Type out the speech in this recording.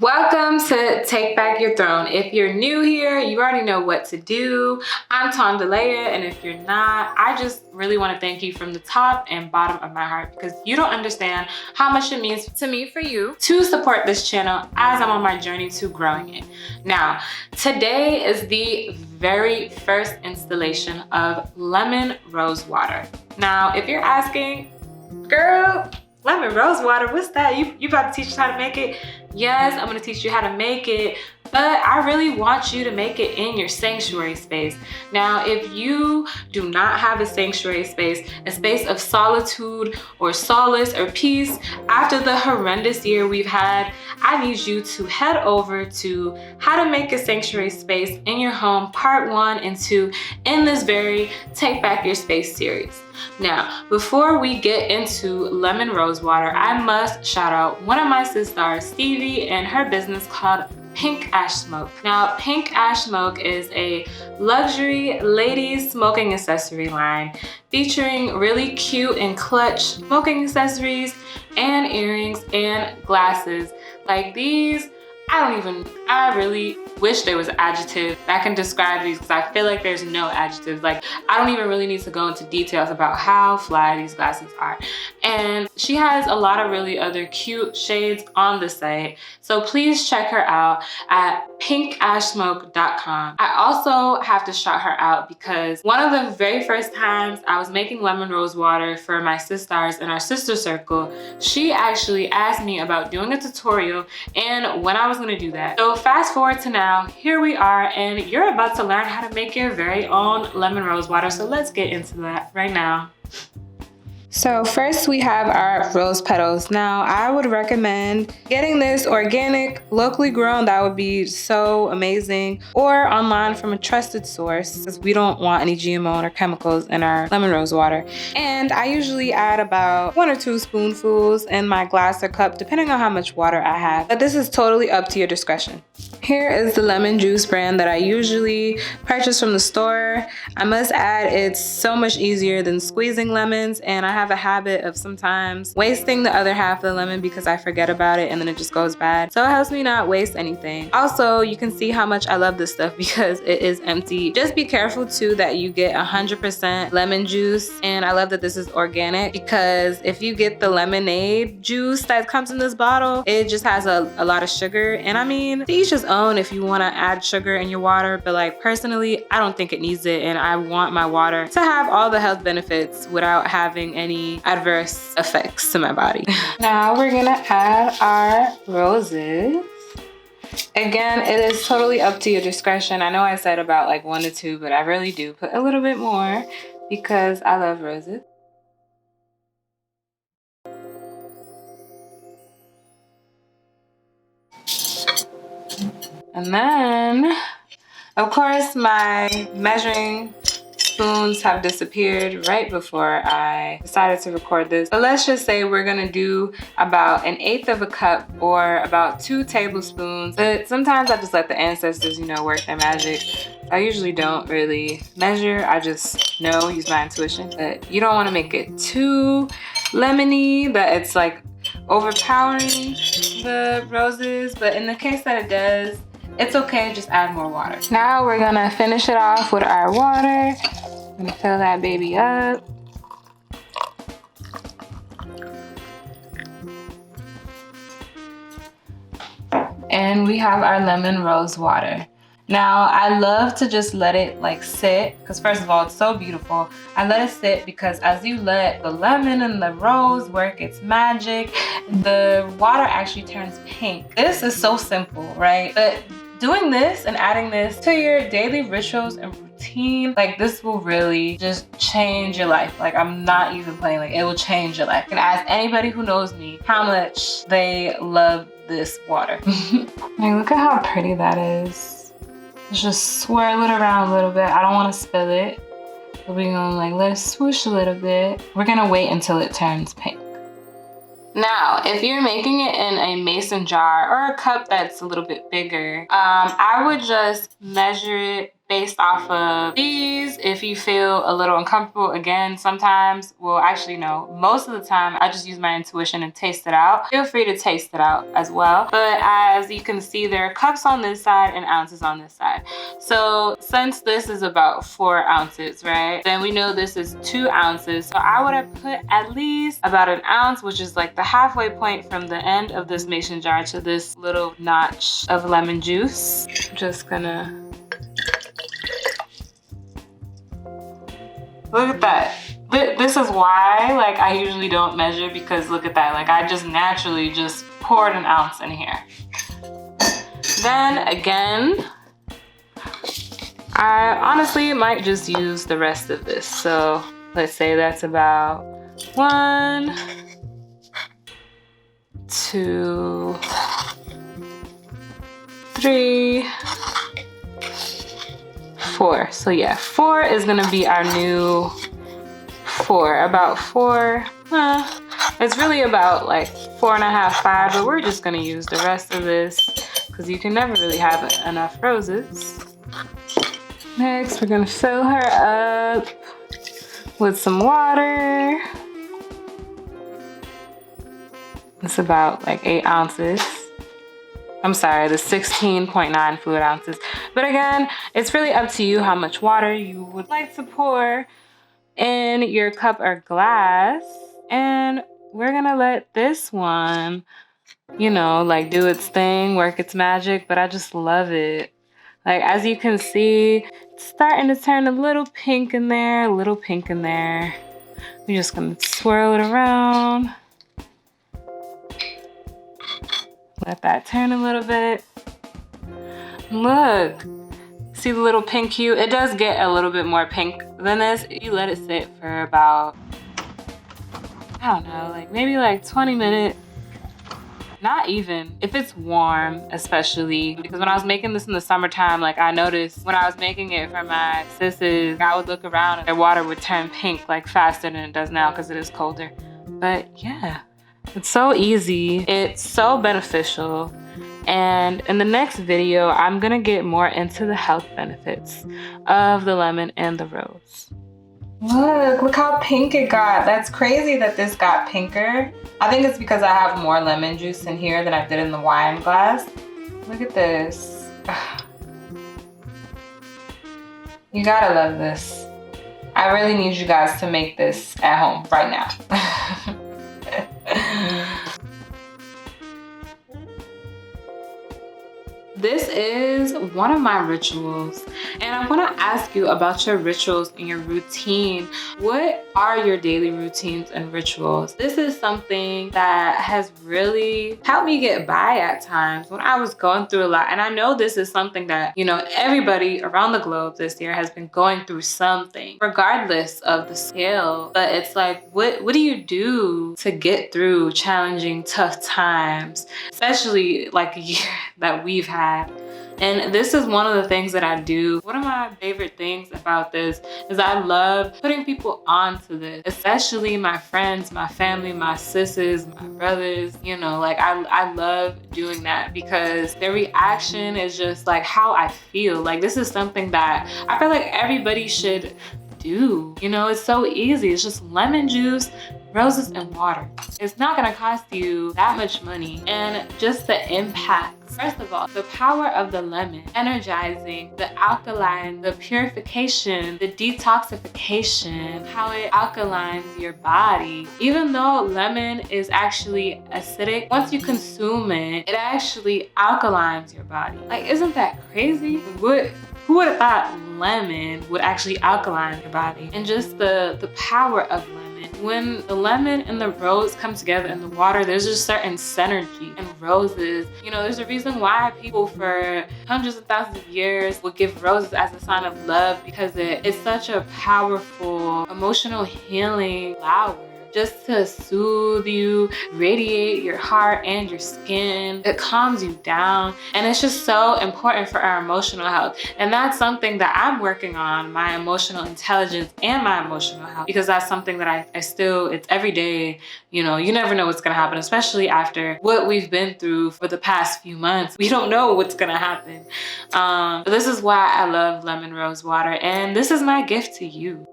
Welcome to Take Back Your Throne. If you're new here, you already know what to do. I'm Tondalea, and if you're not, I just really want to thank you from the top and bottom of my heart because you don't understand how much it means to me for you to support this channel as I'm on my journey to growing it. Now, today is the very first installation of lemon rose water. Now, if you're asking, girl, lemon rose water, what's that? You about to teach us how to make it? Yes, I'm gonna teach you how to make it, but I really want you to make it in your sanctuary space. Now, if you do not have a sanctuary space, a space of solitude or solace or peace, after the horrendous year we've had, I need you to head over to How to Make a Sanctuary Space in Your Home, Part 1 and 2 in this very Take Back Your Space series. Now, before we get into lemon rose water, I must shout out one of my sisters, Stevie, and her business called Pink Ash Smoke. Now, Pink Ash Smoke is a luxury ladies smoking accessory line featuring really cute and clutch smoking accessories and earrings and glasses. Like these, I really wish there was an adjective that can describe these because I feel like there's no adjectives. Like, I don't even really need to go into details about how fly these glasses are. And she has a lot of really other cute shades on the site. So please check her out at pinkashsmoke.com. I also have to shout her out because one of the very first times I was making lemon rose water for my sisters in our sister circle, she actually asked me about doing a tutorial and when I was gonna do that. So fast forward to now, here we are, and you're about to learn how to make your very own lemon rose water. So let's get into that right now. So first we have our rose petals. Now I would recommend getting this organic, locally grown. That would be so amazing. Or online from a trusted source because we don't want any GMO or chemicals in our lemon rose water. And I usually add about 1 or 2 spoonfuls in my glass or cup depending on how much water I have. But this is totally up to your discretion. Here is the lemon juice brand that I usually purchase from the store. I must add, it's so much easier than squeezing lemons, and I have a habit of sometimes wasting the other half of the lemon because I forget about it and then it just goes bad. So it helps me not waste anything. Also, you can see how much I love this stuff because it is empty. Just be careful too that you get 100% lemon juice, and I love that this is organic because if you get the lemonade juice that comes in this bottle, it just has a lot of sugar. And I mean, to each his own if you want to add sugar in your water, but like personally, I don't think it needs it, and I want my water to have all the health benefits without having any adverse effects to my body. Now we're gonna add our roses. Again, it is totally up to your discretion. I know I said about like 1 to 2, but I really do put a little bit more because I love roses. And then, of course, my measuring spoons have disappeared right before I decided to record this. But let's just say we're gonna do about 1/8 of a cup or about 2 tablespoons. But sometimes I just let the ancestors, work their magic. I usually don't really measure. I just know, use my intuition. But you don't wanna make it too lemony that it's like overpowering the roses. But in the case that it does, it's okay, just add more water. Now we're gonna finish it off with our water. I'm gonna fill that baby up. And we have our lemon rose water. Now, I love to just let it sit, because first of all, it's so beautiful. I let it sit because as you let the lemon and the rose work its magic, the water actually turns pink. This is so simple, right? But doing this and adding this to your daily rituals and routine, this will really just change your life. I'm not even playing, it will change your life. And ask anybody who knows me how much they love this water. Look at how pretty that is. Let's just swirl it around a little bit. I don't want to spill it. But we're gonna let it swoosh a little bit. We're gonna wait until it turns pink. Now, if you're making it in a mason jar or a cup that's a little bit bigger, I would just measure it based off of these. If you feel a little uncomfortable, again, sometimes, well, actually no, most of the time I just use my intuition and taste it out. Feel free to taste it out as well. But as you can see, there are cups on this side and ounces on this side. So since this is about 4 ounces, right, then we know this is 2 ounces. So I would have put at least about 1 ounce, which is like the halfway point from the end of this mason jar to this little notch of lemon juice. I'm just gonna, look at that. This is why, like, I usually don't measure, because look at that. Like, I just naturally just poured 1 ounce in here. Then again, I honestly might just use the rest of this. So let's say that's about 1, 2, 3, 4. So yeah, 4 is gonna be our new 4. About 4. It's really about like 4.5, 5, but we're just gonna use the rest of this because you can never really have enough roses. Next, we're gonna fill her up with some water. It's about like 8 ounces. I'm sorry, the 16.9 fluid ounces. But again, it's really up to you how much water you would like to pour in your cup or glass. And we're gonna let this one, you know, like do its thing, work its magic, but I just love it. Like, as you can see, it's starting to turn a little pink in there, a little pink in there. We're just gonna swirl it around. Let that turn a little bit. Look, see the little pink hue? It does get a little bit more pink than this. You let it sit for about, I don't know, like maybe like 20 minutes. Not even. If it's warm, especially, because when I was making this in the summertime, like I noticed when I was making it for my sisters, I would look around and their water would turn pink like faster than it does now because it is colder. But yeah, it's so easy. It's so beneficial. And in the next video, I'm gonna get more into the health benefits of the lemon and the rose. Look how pink it got. That's crazy that this got pinker. I think it's because I have more lemon juice in here than I did in the wine glass. Look at this. You gotta love this. I really need you guys to make this at home right now. This is one of my rituals, and I want to ask you about your rituals and your routine. What are your daily routines and rituals? This is something that has really helped me get by at times when I was going through a lot. And I know this is something that, you know, everybody around the globe this year has been going through something, regardless of the scale. But it's like, what do you do to get through challenging, tough times, especially like a year that we've had? And this is one of the things that I do. One of my favorite things about this is I love putting people onto this, especially my friends, my family, my sisters, my brothers, you know, like I love doing that because their reaction is just like how I feel. Like, this is something that I feel like everybody should do. You know, it's so easy. It's just lemon juice, roses, and water. It's not gonna cost you that much money. And just the impact. First of all, the power of the lemon, energizing, the alkaline, the purification, the detoxification, how it alkalines your body. Even though lemon is actually acidic, once you consume it, it actually alkalines your body. Like, isn't that crazy? Who would have thought lemon would actually alkaline your body? And just the power of lemon. When the lemon and the rose come together in the water, there's just certain synergy. And roses, you know, there's a reason why people for hundreds of thousands of years would give roses as a sign of love, because it's such a powerful, emotional healing flower. just to soothe you, radiate your heart and your skin. It calms you down, and it's just so important for our emotional health. And that's something that I'm working on, my emotional intelligence and my emotional health, because that's something that I still, it's every day. You know, you never know what's gonna happen, especially after what we've been through for the past few months. We don't know what's gonna happen. But this is why I love lemon rose water, and this is my gift to you.